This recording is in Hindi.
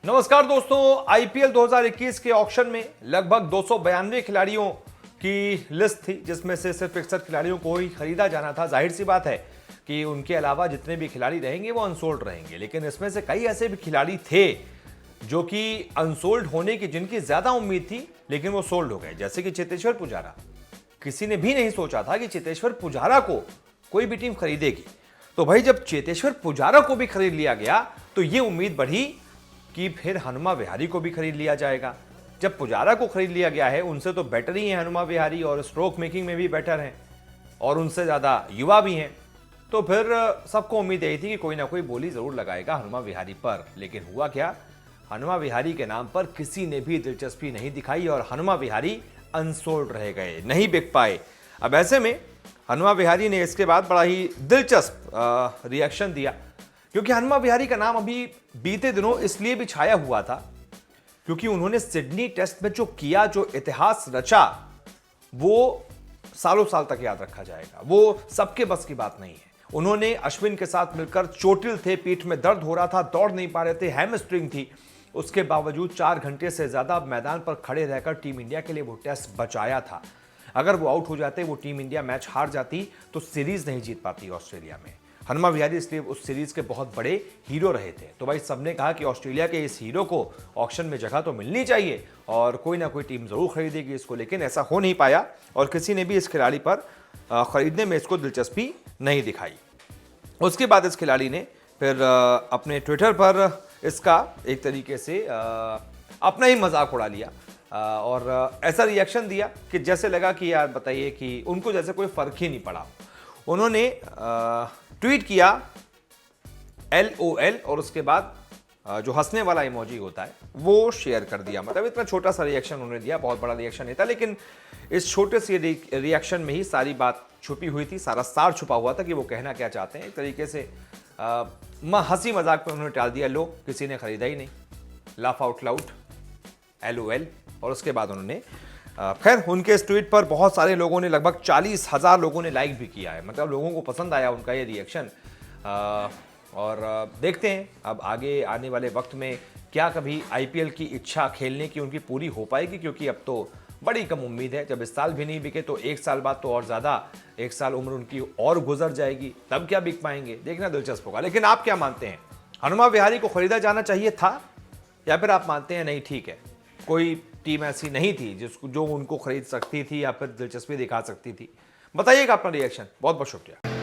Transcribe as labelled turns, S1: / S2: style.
S1: नमस्कार दोस्तों, आईपीएल 2021 के ऑक्शन में लगभग 292 खिलाड़ियों की लिस्ट थी, जिसमें से सिर्फ 61 खिलाड़ियों को ही खरीदा जाना था। जाहिर सी बात है कि उनके अलावा जितने भी खिलाड़ी रहेंगे वो अनसोल्ड रहेंगे, लेकिन इसमें से कई ऐसे भी खिलाड़ी थे जो कि अनसोल्ड होने की जिनकी ज्यादा उम्मीद थी, लेकिन वो सोल्ड हो गए, जैसे कि चेतेश्वर पुजारा। किसी ने भी नहीं सोचा था कि चेतेश्वर पुजारा को कोई भी टीम खरीदेगी। तो भाई जब चेतेश्वर पुजारा को भी खरीद लिया गया तो ये उम्मीद बढ़ी कि फिर हनुमा विहारी को भी खरीद लिया जाएगा। जब पुजारा को खरीद लिया गया है, उनसे तो बेटर ही है हनुमा विहारी, और स्ट्रोक मेकिंग में भी बेटर हैं और उनसे ज्यादा युवा भी हैं, तो फिर सबको उम्मीद यही थी कि कोई ना कोई बोली जरूर लगाएगा हनुमा विहारी पर। लेकिन हुआ क्या, हनुमा विहारी के नाम पर किसी ने भी दिलचस्पी नहीं दिखाई और हनुमा विहारी अनसोल्ड रह गए, नहीं बिक पाए। अब ऐसे में हनुमा विहारी ने इसके बाद बड़ा ही दिलचस्प रिएक्शन दिया, क्योंकि हनुमा विहारी का नाम अभी बीते दिनों इसलिए भी छाया हुआ था क्योंकि उन्होंने सिडनी टेस्ट में जो किया, जो इतिहास रचा, वो सालों साल तक याद रखा जाएगा। वो सबके बस की बात नहीं है। उन्होंने अश्विन के साथ मिलकर चोटिल थे, पीठ में दर्द हो रहा था, दौड़ नहीं पा रहे थे, हैमस्ट्रिंग थी, उसके बावजूद 4 घंटे से ज्यादा मैदान पर खड़े रहकर टीम इंडिया के लिए वो टेस्ट बचाया था। अगर वो आउट हो जाते, वो टीम इंडिया मैच हार जाती, तो सीरीज नहीं जीत पाती ऑस्ट्रेलिया में। हनुमा विहारी इसलिए उस सीरीज के बहुत बड़े हीरो रहे थे। तो भाई सबने कहा कि ऑस्ट्रेलिया के इस हीरो को ऑक्शन में जगह तो मिलनी चाहिए और कोई ना कोई टीम जरूर खरीदेगी इसको, लेकिन ऐसा हो नहीं पाया और किसी ने भी इस खिलाड़ी पर खरीदने में इसको दिलचस्पी नहीं दिखाई। उसके बाद इस खिलाड़ी ने फिर अपने ट्विटर पर इसका एक तरीके से अपना ही मजाक उड़ा लिया और ऐसा रिएक्शन दिया कि जैसे लगा कि यार बताइए कि उनको जैसे कोई फर्क ही नहीं पड़ा। उन्होंने ट्वीट किया LOL और उसके बाद जो हंसने वाला इमोजी होता है वो शेयर कर दिया। मतलब इतना छोटा सा रिएक्शन उन्होंने दिया, बहुत बड़ा रिएक्शन नहीं था, लेकिन इस छोटे से रिएक्शन में ही सारी बात छुपी हुई थी, सारा सार छुपा हुआ था कि वो कहना क्या चाहते हैं। एक तरीके से हंसी मजाक में उन्होंने टाल दिया, लो किसी ने खरीदा ही नहीं, लाफ आउट लाउड LOL। और उसके बाद उन्होंने खैर उनके इस ट्वीट पर बहुत सारे लोगों ने, लगभग 40,000 लोगों ने लाइक भी किया है। मतलब लोगों को पसंद आया उनका ये रिएक्शन। और देखते हैं अब आगे आने वाले वक्त में क्या कभी आईपीएल की इच्छा खेलने की उनकी पूरी हो पाएगी, क्योंकि अब तो बड़ी कम उम्मीद है। जब इस साल भी नहीं बिके तो 1 साल बाद तो और ज़्यादा, 1 साल उम्र उनकी और गुजर जाएगी, तब क्या बिक पाएंगे, देखना दिलचस्प होगा। लेकिन आप क्या मानते हैं, हनुमा विहारी को खरीदा जाना चाहिए था, या फिर आप मानते हैं नहीं ठीक है, कोई टीम ऐसी नहीं थी जो उनको खरीद सकती थी या फिर दिलचस्पी दिखा सकती थी? बताइएगा अपना रिएक्शन। बहुत बहुत शुक्रिया।